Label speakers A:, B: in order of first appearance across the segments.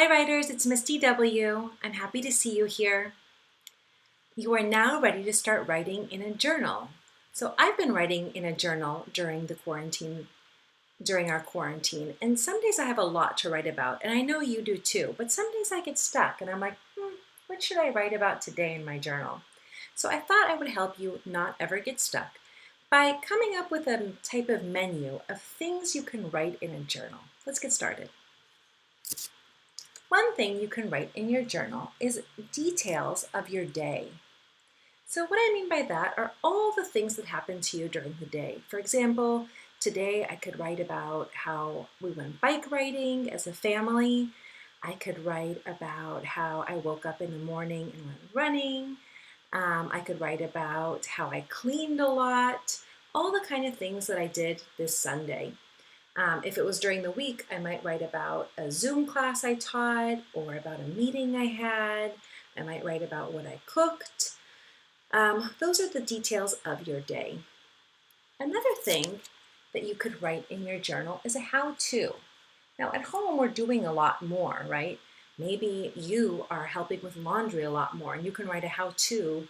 A: Hi writers, it's Miss DW. I'm happy to see you here. You are now ready to start writing in a journal. So I've been writing in a journal during our quarantine, and some days I have a lot to write about, and I know you do too, but some days I get stuck and I'm like, what should I write about today in my journal? So I thought I would help you not ever get stuck by coming up with a type of menu of things you can write in a journal. Let's get started. One thing you can write in your journal is details of your day. So what I mean by that are all the things that happen to you during the day. For example, today I could write about how we went bike riding as a family. I could write about how I woke up in the morning and went running. I could write about how I cleaned a lot, all the kind of things that I did this Sunday. If it was during the week, I might write about a Zoom class I taught or about a meeting I had. I might write about what I cooked. Those are the details of your day. Another thing that you could write in your journal is a how-to. Now at home, we're doing a lot more, right? Maybe you are helping with laundry a lot more and you can write a how-to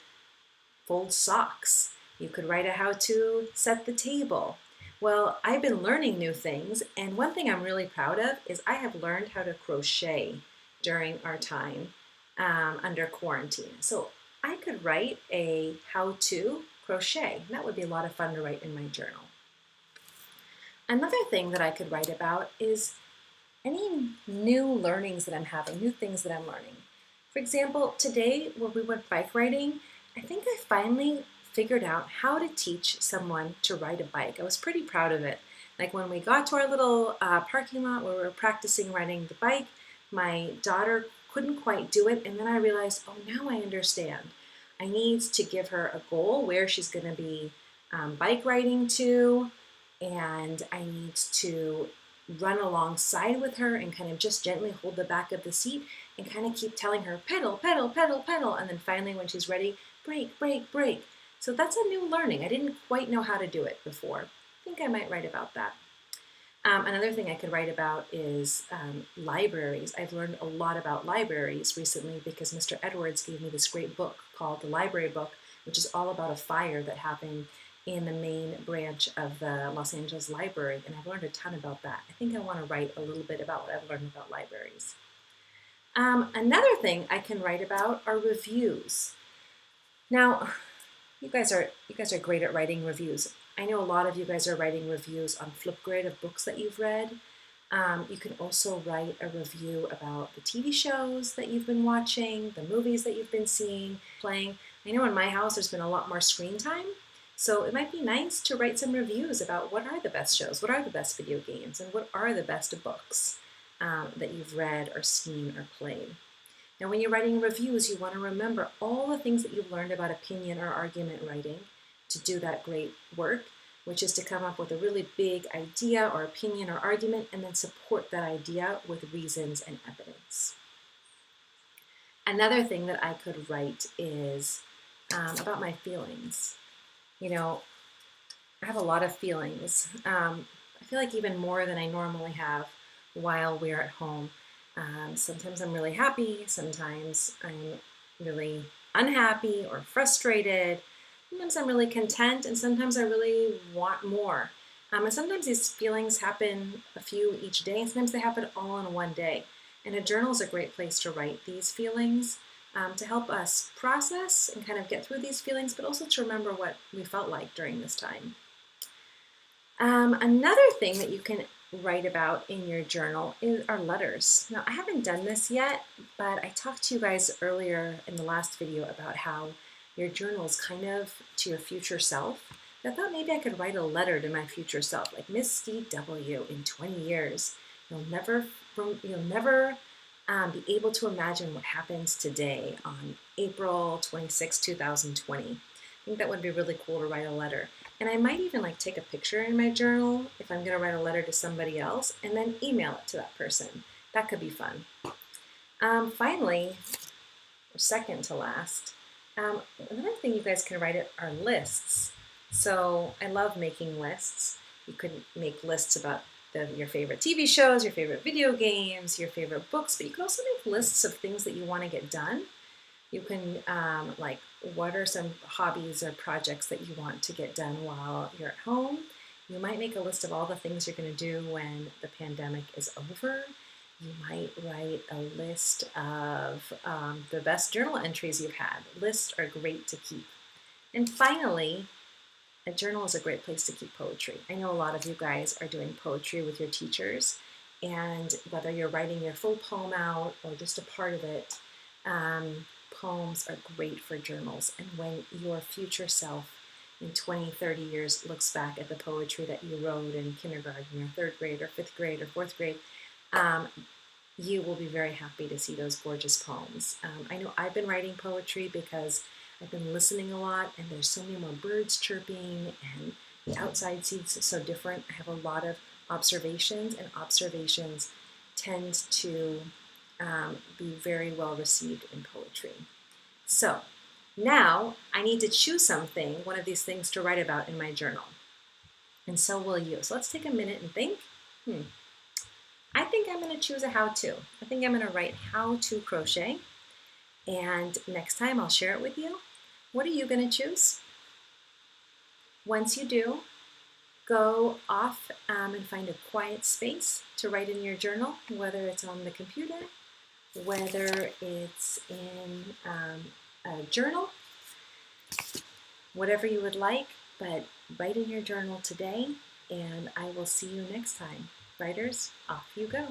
A: fold socks. You could write a how-to set the table. Well, I've been learning new things, and one thing I'm really proud of is I have learned how to crochet during our time under quarantine. So I could write a how-to crochet. That would be a lot of fun to write in my journal. Another thing that I could write about is any new learnings that I'm having, new things that I'm learning. For example, today when we went bike riding, I think I finally figured out how to teach someone to ride a bike. I was pretty proud of it. Like when we got to our little parking lot where we were practicing riding the bike, my daughter couldn't quite do it, and then I realized, oh, now I understand. I need to give her a goal where she's going to be bike riding to, and I need to run alongside with her and kind of just gently hold the back of the seat and kind of keep telling her pedal, pedal, pedal, pedal, and then finally when she's ready, brake, brake, brake. So that's a new learning. I didn't quite know how to do it before. I think I might write about that. Another thing I could write about is libraries. I've learned a lot about libraries recently because Mr. Edwards gave me this great book called The Library Book, which is all about a fire that happened in the main branch of the Los Angeles Library, and I've learned a ton about that. I think I want to write a little bit about what I've learned about libraries. Another thing I can write about are reviews. Now, you guys are great at writing reviews. I know a lot of you guys are writing reviews on Flipgrid of books that you've read. You can also write a review about the TV shows that you've been watching, the movies that you've been seeing, playing. I know in my house there's been a lot more screen time, so it might be nice to write some reviews about what are the best shows, what are the best video games, and what are the best books that you've read or seen or played. Now, when you're writing reviews, you want to remember all the things that you've learned about opinion or argument writing to do that great work, which is to come up with a really big idea or opinion or argument and then support that idea with reasons and evidence. Another thing that I could write is about my feelings. You know, I have a lot of feelings. I feel like even more than I normally have while we're at home. Sometimes I'm really happy, sometimes I'm really unhappy or frustrated, sometimes I'm really content, and sometimes I really want more. And sometimes these feelings happen a few each day, and sometimes they happen all in one day. And a journal is a great place to write these feelings to help us process and kind of get through these feelings, but also to remember what we felt like during this time. Another thing that you can write about in your journal are letters. Now, I haven't done this yet, but I talked to you guys earlier in the last video about how your journal is kind of to your future self. I thought maybe I could write a letter to my future self, like Miss DW in 20 years. You'll never be able to imagine what happens today on April 26, 2020. I think that would be really cool to write a letter. And I might even take a picture in my journal if I'm going to write a letter to somebody else and then email it to that person. That could be fun. Finally, or second to last, another thing you guys can write are lists. So I love making lists. You could make lists about your favorite TV shows, your favorite video games, your favorite books, but you can also make lists of things that you want to get done. You can, like, what are some hobbies or projects that you want to get done while you're at home? You might make a list of all the things you're going to do when the pandemic is over. You might write a list of the best journal entries you've had. Lists are great to keep. And finally, a journal is a great place to keep poetry. I know a lot of you guys are doing poetry with your teachers, and whether you're writing your full poem out or just a part of it, poems are great for journals. And when your future self in 20, 30 years looks back at the poetry that you wrote in kindergarten or third grade or fifth grade or fourth grade, you will be very happy to see those gorgeous poems. I know I've been writing poetry because I've been listening a lot, and there's so many more birds chirping, and the outside seems so different. I have a lot of observations, and observations tend to be very well received in poetry. So now I need to choose something, one of these things to write about in my journal. And so will you. So let's take a minute and think. I think I'm going to choose a how-to. I think I'm going to write how to crochet. And next time I'll share it with you. What are you going to choose? Once you do, go off and find a quiet space to write in your journal, whether it's on the computer, whether it's in a journal, whatever you would like, but write in your journal today, and I will see you next time. Writers, off you go.